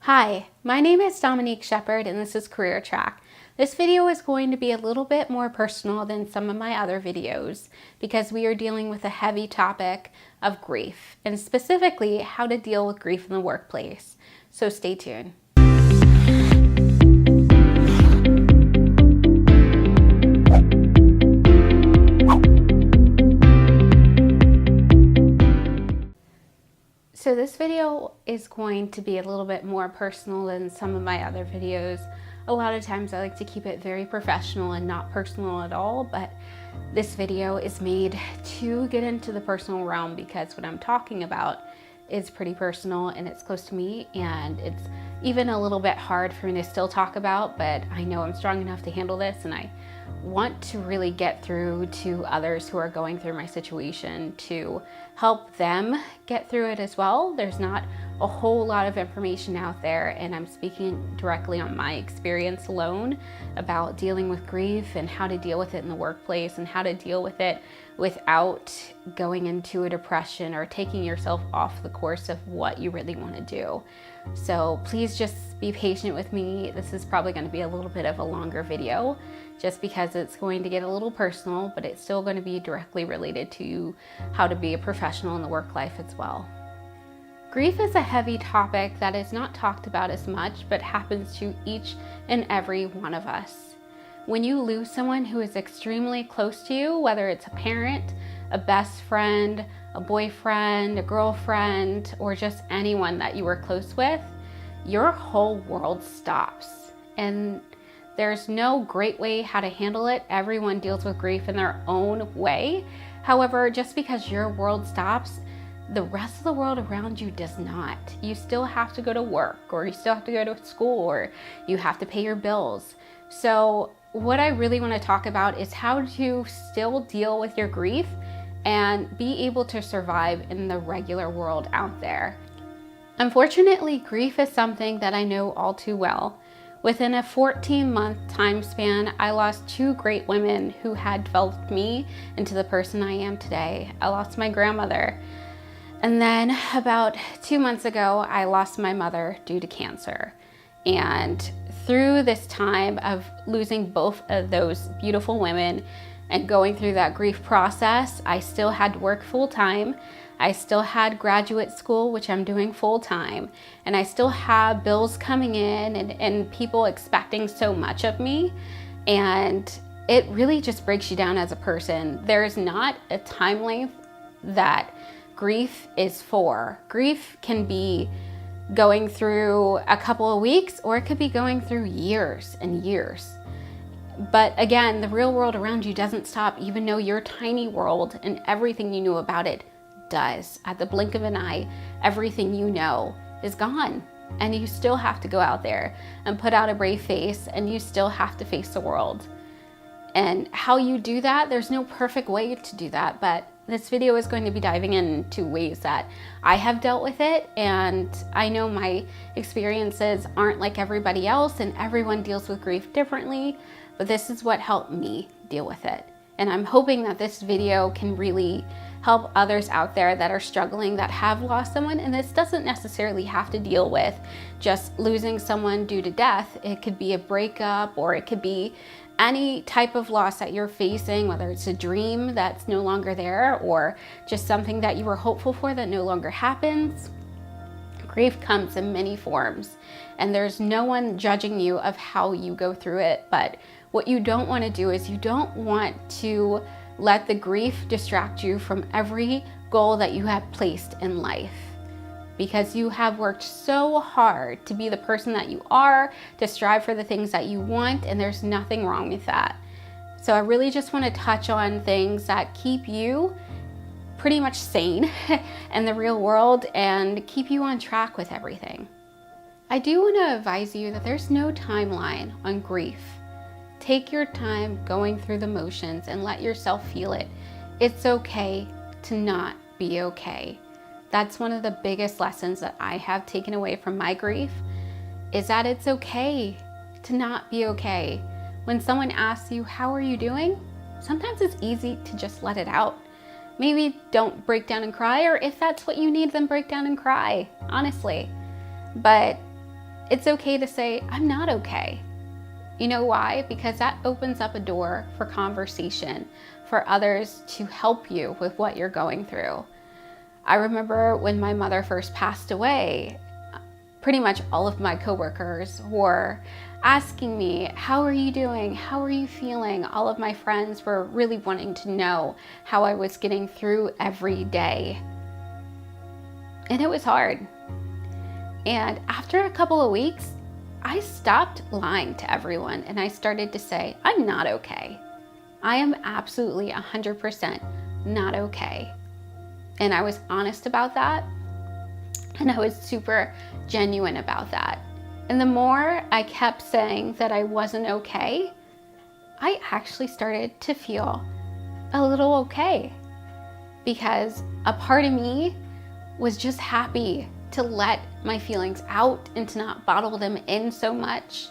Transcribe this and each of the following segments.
Hi, my name is Dominique Shepard and this is CareerTrak. This video is going to be a little bit more personal than some of my other videos because we are dealing with a heavy topic of grief and specifically how to deal with grief in the workplace. So stay tuned. So this video is going to be a little bit more personal than some of my other videos. A lot of times I like to keep it very professional and not personal at all, but this video is made to get into the personal realm because what I'm talking about is pretty personal and it's close to me, and it's even a little bit hard for me to still talk about, but I know I'm strong enough to handle this, and I want to really get through to others who are going through my situation to help them get through it as well. There's not a whole lot of information out there, and I'm speaking directly on my experience alone about dealing with grief and how to deal with it in the workplace and how to deal with it without going into a depression or taking yourself off the course of what you really want to do. So please just be patient with me. This is probably going to be a little bit of a longer video just because it's going to get a little personal, but it's still going to be directly related to how to be a professional in the work life as well. Grief is a heavy topic that is not talked about as much, but happens to each and every one of us. When you lose someone who is extremely close to you, whether it's a parent, a best friend, a boyfriend, a girlfriend, or just anyone that you were close with, your whole world stops. And there's no great way how to handle it. Everyone deals with grief in their own way. However, just because your world stops, the rest of the world around you does not. You still have to go to work, or you still have to go to school, or you have to pay your bills. So what I really want to talk about is how to still deal with your grief and be able to survive in the regular world out there. Unfortunately, grief is something that I know all too well. Within a 14-month time span, I lost two great women who had developed me into the person I am today. I lost my grandmother. And then about 2 months ago, I lost my mother due to cancer. And through this time of losing both of those beautiful women and going through that grief process, I still had to work full time. I still had graduate school, which I'm doing full time. And I still have bills coming in and people expecting so much of me. And it really just breaks you down as a person. There's not a time length that grief is for. Grief can be going through a couple of weeks, or it could be going through years and years. But again, the real world around you doesn't stop, even though your tiny world and everything you knew about it does. At the blink of an eye, everything you know is gone. And you still have to go out there and put out a brave face, and you still have to face the world. And how you do that, there's no perfect way to do that, but this video is going to be diving into ways that I have dealt with it, and I know my experiences aren't like everybody else and everyone deals with grief differently, but this is what helped me deal with it. And I'm hoping that this video can really help others out there that are struggling, that have lost someone. And this doesn't necessarily have to deal with just losing someone due to death. It could be a breakup, or it could be any type of loss that you're facing, whether it's a dream that's no longer there or just something that you were hopeful for that no longer happens. Grief comes in many forms, and there's no one judging you of how you go through it. But what you don't want to do is you don't want to let the grief distract you from every goal that you have placed in life, because you have worked so hard to be the person that you are, to strive for the things that you want, and there's nothing wrong with that. So I really just want to touch on things that keep you pretty much sane in the real world and keep you on track with everything. I do want to advise you that there's no timeline on grief. Take your time going through the motions and let yourself feel it. It's okay to not be okay. That's one of the biggest lessons that I have taken away from my grief, is that it's okay to not be okay. When someone asks you, how are you doing? Sometimes it's easy to just let it out. Maybe don't break down and cry, or if that's what you need, then break down and cry, honestly. But it's okay to say, I'm not okay. You know why? Because that opens up a door for conversation, for others to help you with what you're going through. I remember when my mother first passed away, pretty much all of my coworkers were asking me, how are you doing? How are you feeling? All of my friends were really wanting to know how I was getting through every day. And it was hard. And after a couple of weeks, I stopped lying to everyone and I started to say, I'm not okay. I am absolutely 100% not okay. And I was honest about that. And I was super genuine about that. And the more I kept saying that I wasn't okay, I actually started to feel a little okay, because a part of me was just happy to let my feelings out and to not bottle them in so much.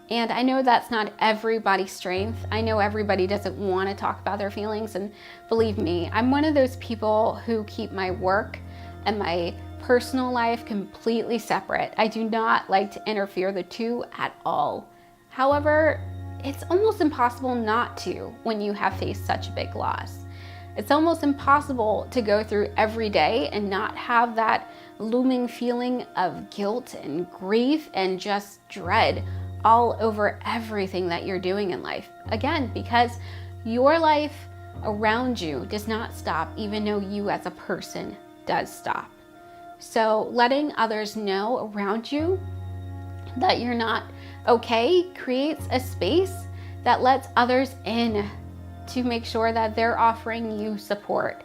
And I know that's not everybody's strength. I know everybody doesn't want to talk about their feelings. And believe me, I'm one of those people who keep my work and my personal life completely separate. I do not like to interfere the two at all. However, it's almost impossible not to when you have faced such a big loss. It's almost impossible to go through every day and not have that looming feeling of guilt and grief and just dread all over everything that you're doing in life. Again, because your life around you does not stop, even though you as a person does stop. So letting others know around you that you're not okay creates a space that lets others in to make sure that they're offering you support.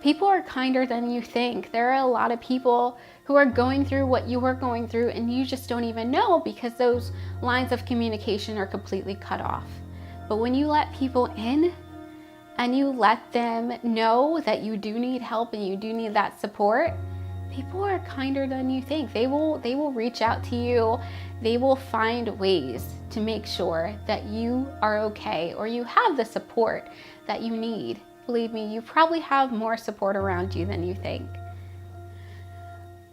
People are kinder than you think. There are a lot of people who are going through what you are going through and you just don't even know, because those lines of communication are completely cut off. But when you let people in and you let them know that you do need help and you do need that support, people are kinder than you think. They will reach out to you. They will find ways to make sure that you are okay or you have the support that you need. Believe me, you probably have more support around you than you think.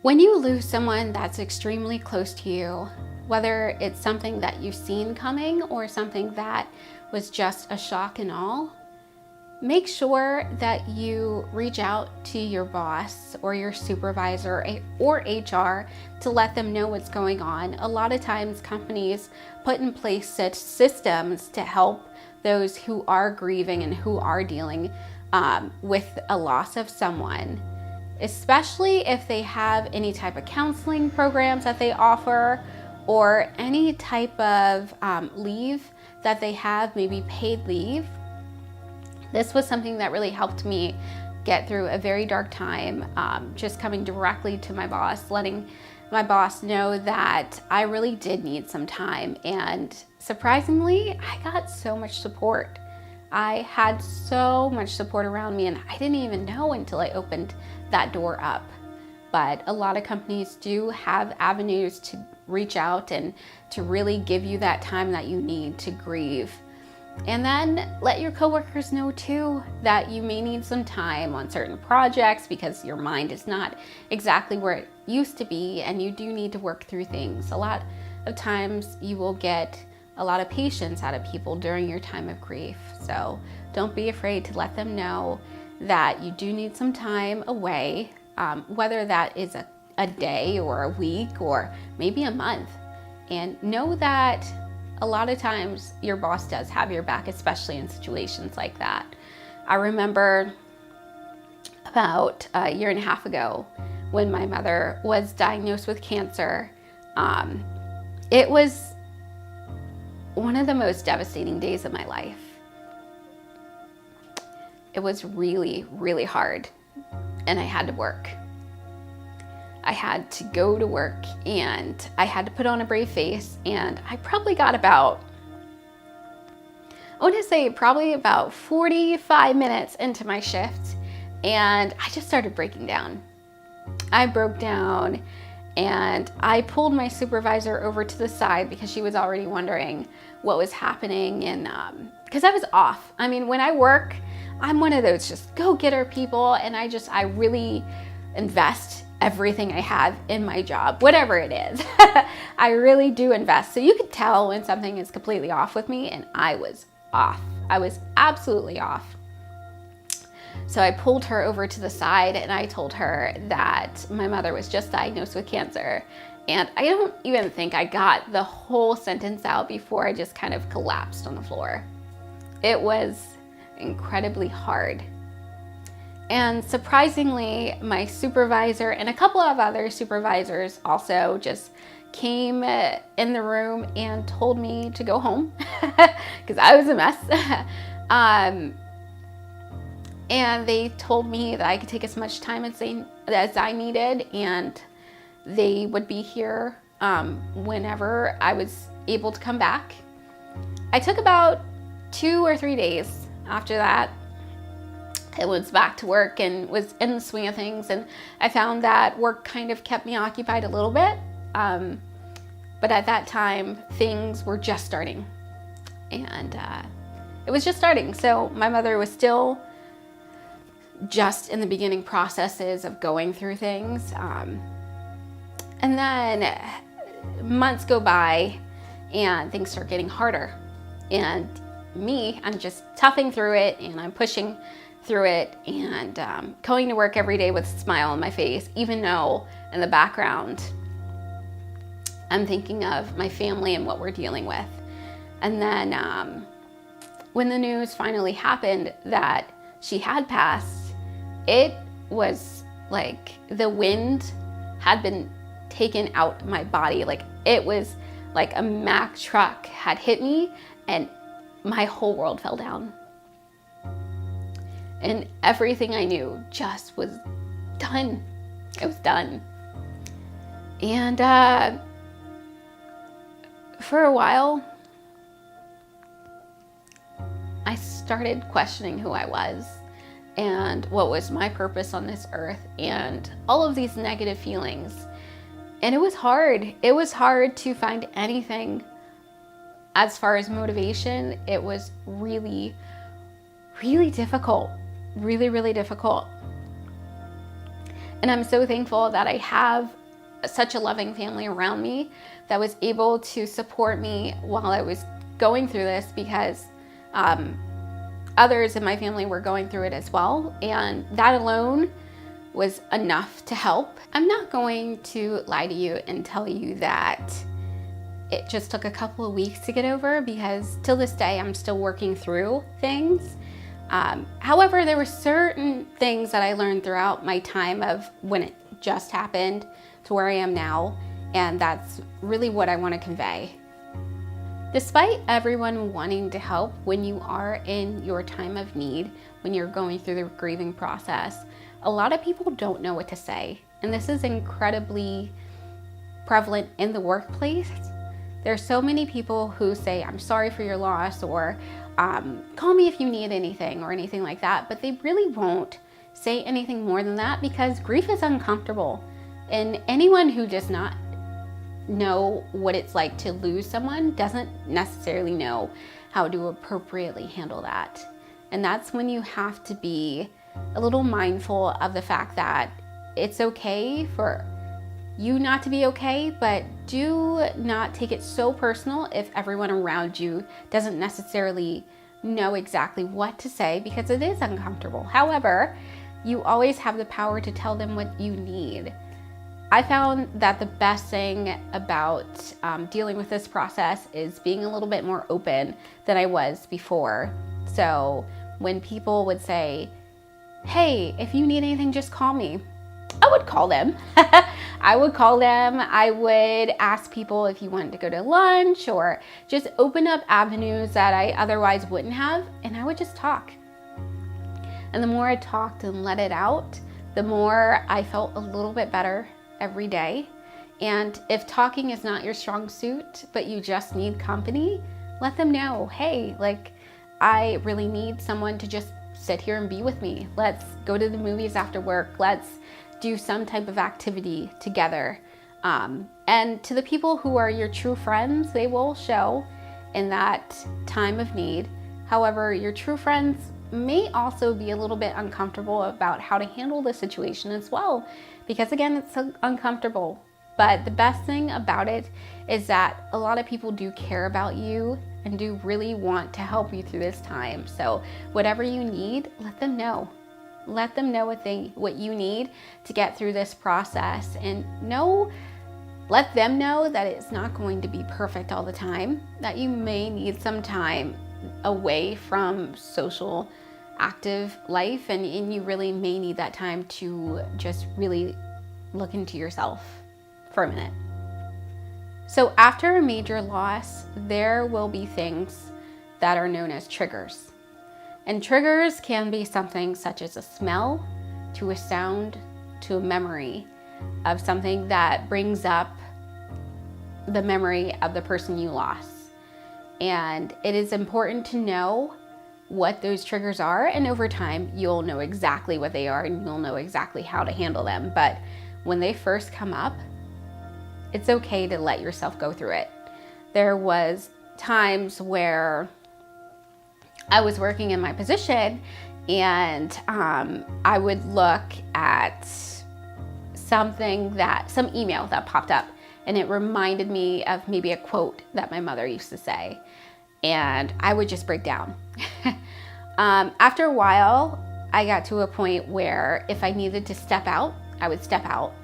When you lose someone that's extremely close to you, whether it's something that you've seen coming or something that was just a shock and all, make sure that you reach out to your boss or your supervisor or HR to let them know what's going on. A lot of times companies put in place such systems to help those who are grieving and who are dealing with a loss of someone, especially if they have any type of counseling programs that they offer or any type of leave that they have, maybe paid leave. This was something that really helped me get through a very dark time, just coming directly to my boss, letting my boss know that I really did need some time. And surprisingly, I got so much support. I had so much support around me and I didn't even know until I opened that door up. But a lot of companies do have avenues to reach out and to really give you that time that you need to grieve. And then let your coworkers know too that you may need some time on certain projects because your mind is not exactly where it used to be and you do need to work through things. A lot of times you will get a lot of patience out of people during your time of grief. So don't be afraid to let them know that you do need some time away, whether that is a day or a week or maybe a month. And know that a lot of times your boss does have your back, especially in situations like that. I remember about a year and a half ago when my mother was diagnosed with cancer. It was one of the most devastating days of my life. It was really, really hard, and I had to work. I had to go to work and I had to put on a brave face, and I probably got about, I want to say probably about 45 minutes into my shift, and I just started breaking down. I broke down and I pulled my supervisor over to the side because she was already wondering what was happening, and because I was off. I mean, when I work, I'm one of those just go-getter people, and I really invest everything I have in my job, whatever it is. I really do invest. So you could tell when something is completely off with me, and I was off. I was absolutely off. So I pulled her over to the side and I told her that my mother was just diagnosed with cancer. And I don't even think I got the whole sentence out before I just kind of collapsed on the floor. It was incredibly hard. And surprisingly, my supervisor and a couple of other supervisors also just came in the room and told me to go home because I was a mess. And they told me that I could take as much time as I needed, and they would be here whenever I was able to come back. I took about 2 or 3 days after that. I was back to work and was in the swing of things, and I found that work kind of kept me occupied a little bit. But at that time, things were just starting, and it was just starting. So my mother was still just in the beginning processes of going through things. And then months go by and things start getting harder. And me, I'm just toughing through it, and I'm pushing through it, and going to work every day with a smile on my face, even though in the background I'm thinking of my family and what we're dealing with. And then when the news finally happened that she had passed, it was like the wind had been taken out of my body. Like it was like a Mack truck had hit me and my whole world fell down. And everything I knew just was done. It was done. And for a while, I started questioning who I was and what was my purpose on this earth, and all of these negative feelings. And it was hard. It was hard to find anything as far as motivation. It was really, really difficult. Really, really difficult. And I'm so thankful that I have such a loving family around me that was able to support me while I was going through this, because others in my family were going through it as well, and that alone was enough to help. I'm not going to lie to you and tell you that it just took a couple of weeks to get over, because till this day I'm still working through things. However, there were certain things that I learned throughout my time of when it just happened to where I am now, and that's really what I want to convey. Despite everyone wanting to help when you are in your time of need, when you're going through the grieving process, a lot of people don't know what to say. And this is incredibly prevalent in the workplace. There's so many people who say, "I'm sorry for your loss," or "Call me if you need anything," or anything like that. But they really won't say anything more than that, because grief is uncomfortable. And anyone who does not know what it's like to lose someone doesn't necessarily know how to appropriately handle that. And that's when you have to be a little mindful of the fact that it's okay for you not to be okay, but do not take it so personal if everyone around you doesn't necessarily know exactly what to say, because it is uncomfortable. However, you always have the power to tell them what you need. I found that the best thing about dealing with this process is being a little bit more open than I was before. So when people would say, "Hey, if you need anything, just call me," I would call them. I would call them. I would ask people if you wanted to go to lunch, or just open up avenues that I otherwise wouldn't have, and I would just talk. And the more I talked and let it out, the more I felt a little bit better every day. And if talking is not your strong suit, but you just need company, let them know, "Hey, like, I really need someone to just sit here and be with me. Let's go to the movies after work. Let's do some type of activity together." And to the people who are your true friends, they will show in that time of need. However, your true friends may also be a little bit uncomfortable about how to handle the situation as well, because again, it's uncomfortable. But the best thing about it is that a lot of people do care about you and do really want to help you through this time. So whatever you need, let them know. Let them know what you need to get through this process, and let them know that it's not going to be perfect all the time, that you may need some time away from social active life, and you really may need that time to just really look into yourself for a minute. So after a major loss, there will be things that are known as triggers. And triggers can be something such as a smell, to a sound, to a memory of something that brings up the memory of the person you lost. And it is important to know what those triggers are, and over time you'll know exactly what they are and you'll know exactly how to handle them. But when they first come up, it's okay to let yourself go through it. There was times where I was working in my position and I would look at some email that popped up, and it reminded me of maybe a quote that my mother used to say, and I would just break down. After a while, I got to a point where if I needed to step out, I would step out.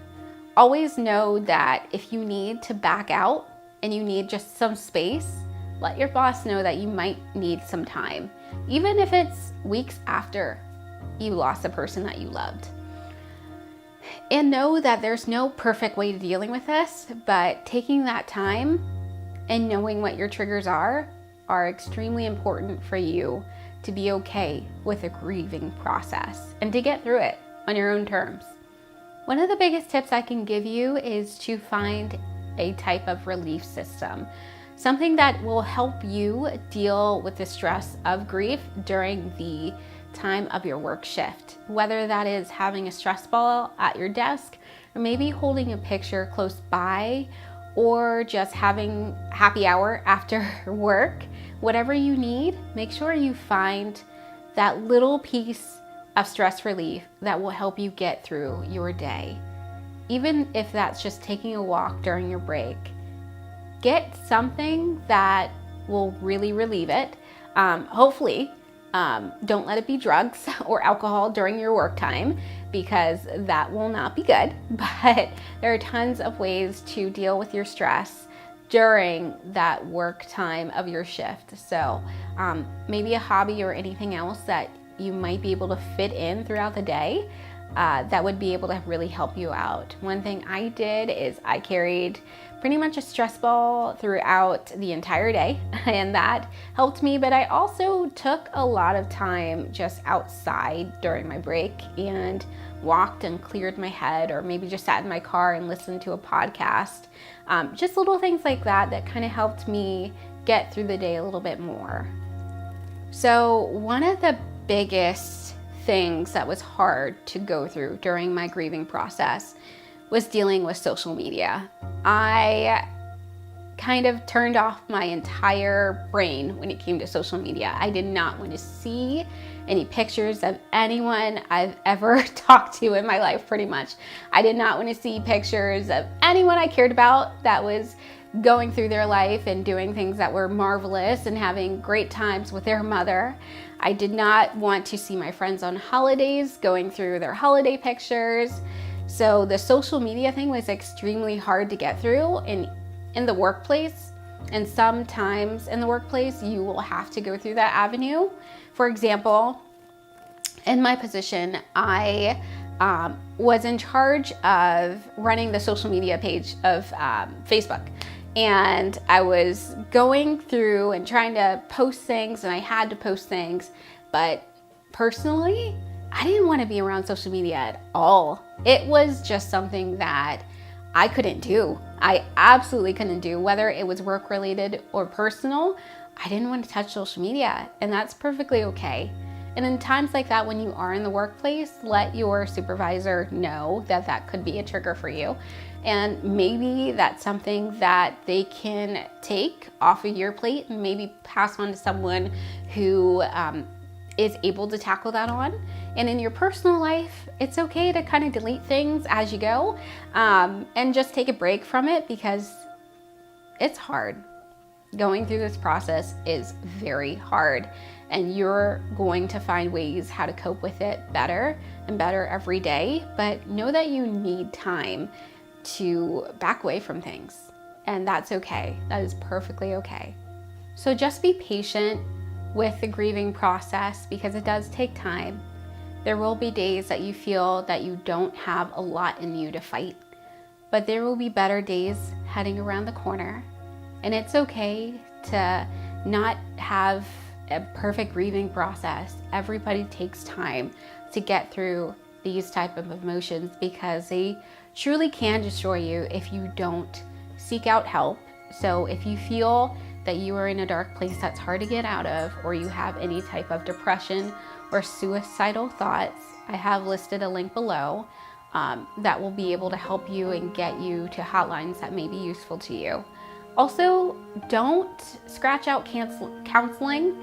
Always know that if you need to back out and you need just some space, let your boss know that you might need some time, even if it's weeks after you lost a person that you loved. And know that there's no perfect way to dealing with this, but taking that time and knowing what your triggers are extremely important for you to be okay with a grieving process and to get through it on your own terms. One of the biggest tips I can give you is to find a type of relief system, something that will help you deal with the stress of grief during the time of your work shift, whether that is having a stress ball at your desk, or maybe holding a picture close by, or just having happy hour after work. Whatever you need, make sure you find that little piece of stress relief that will help you get through your day. Even if that's just taking a walk during your break, get something that will really relieve it. Hopefully, don't let it be drugs or alcohol during your work time, because that will not be good. But there are tons of ways to deal with your stress during that work time of your shift. So maybe a hobby or anything else that you might be able to fit in throughout the day that would be able to really help you out. One thing I did is I carried pretty much a stress ball throughout the entire day, and that helped me. But I also took a lot of time just outside during my break and walked and cleared my head, or maybe just sat in my car and listened to a podcast. Just little things like that kind of helped me get through the day a little bit more. So one of the biggest things that was hard to go through during my grieving process was dealing with social media. I kind of turned off my entire brain when it came to social media. I did not want to see any pictures of anyone I've ever talked to in my life, pretty much. I did not want to see pictures of anyone I cared about that was going through their life and doing things that were marvelous and having great times with their mother. I did not want to see my friends on holidays going through their holiday pictures. So the social media thing was extremely hard to get through in the workplace. And sometimes in the workplace, you will have to go through that avenue. For example, in my position, I was in charge of running the social media page of Facebook. And I was going through and trying to post things, and I had to post things. But personally, I didn't want to be around social media at all. It was just something that I couldn't do. I absolutely couldn't do, whether it was work related or personal. I didn't want to touch social media, and that's perfectly okay. And in times like that, when you are in the workplace, let your supervisor know that that could be a trigger for you. And maybe that's something that they can take off of your plate and maybe pass on to someone who is able to tackle that on. And in your personal life, it's okay to kind of delete things as you go, and just take a break from it, because it's hard. Going through this process is very hard, and you're going to find ways how to cope with it better and better every day. But know that you need time to back away from things, and that's okay. That is perfectly okay. So just be patient with the grieving process, because it does take time. There will be days that you feel that you don't have a lot in you to fight, but there will be better days heading around the corner. And it's okay to not have a perfect grieving process. Everybody takes time to get through these type of emotions, because they truly can destroy you if you don't seek out help. So if you feel that you are in a dark place that's hard to get out of, or you have any type of depression or suicidal thoughts, I have listed a link below that will be able to help you and get you to hotlines that may be useful to you. Also, don't scratch out counseling.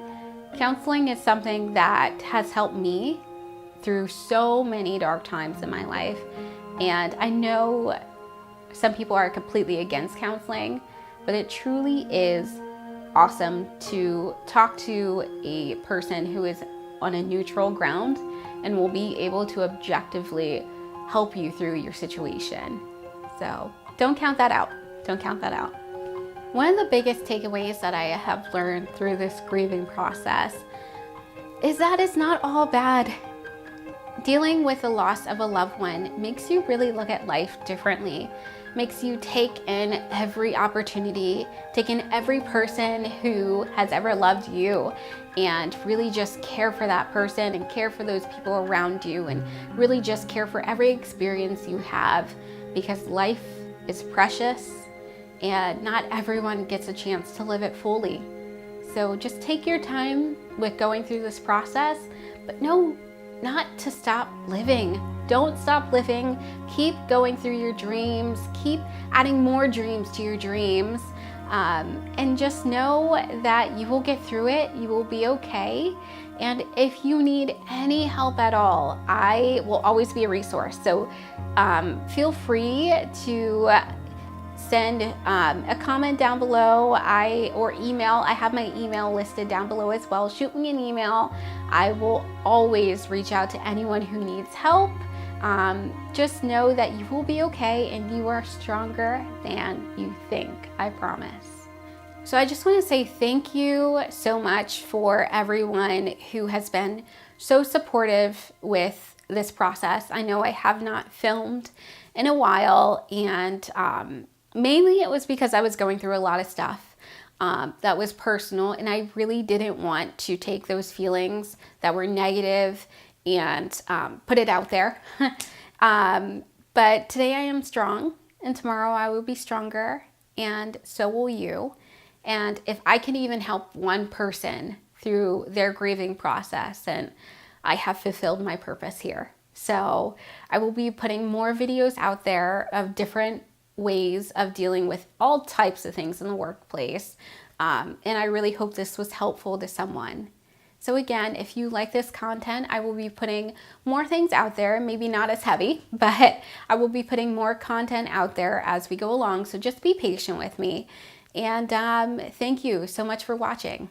Counseling is something that has helped me through so many dark times in my life. And I know some people are completely against counseling, but it truly is awesome to talk to a person who is on a neutral ground and will be able to objectively help you through your situation. So don't count that out. Don't count that out. One of the biggest takeaways that I have learned through this grieving process is that it's not all bad. Dealing with the loss of a loved one makes you really look at life differently, makes you take in every opportunity, take in every person who has ever loved you, and really just care for that person and care for those people around you, and really just care for every experience you have, because life is precious and not everyone gets a chance to live it fully. So just take your time with going through this process, but no, not to stop living. Don't stop living. Keep going through your dreams. Keep adding more dreams to your dreams. And just know that you will get through it. You will be okay. And if you need any help at all, I will always be a resource. So feel free to send a comment down below, or email. I have my email listed down below as well. Shoot me an email. I will always reach out to anyone who needs help. Just know that you will be okay, and you are stronger than you think, I promise. So I just want to say thank you so much for everyone who has been so supportive with this process. I know I have not filmed in a while, and mainly it was because I was going through a lot of stuff that was personal, and I really didn't want to take those feelings that were negative and put it out there. But today I am strong, and tomorrow I will be stronger, and so will you. And if I can even help one person through their grieving process, then I have fulfilled my purpose here. So I will be putting more videos out there of different ways of dealing with all types of things in the workplace. And I really hope this was helpful to someone. So again, if you like this content, I will be putting more things out there, maybe not as heavy, but I will be putting more content out there as we go along. So just be patient with me. And thank you so much for watching.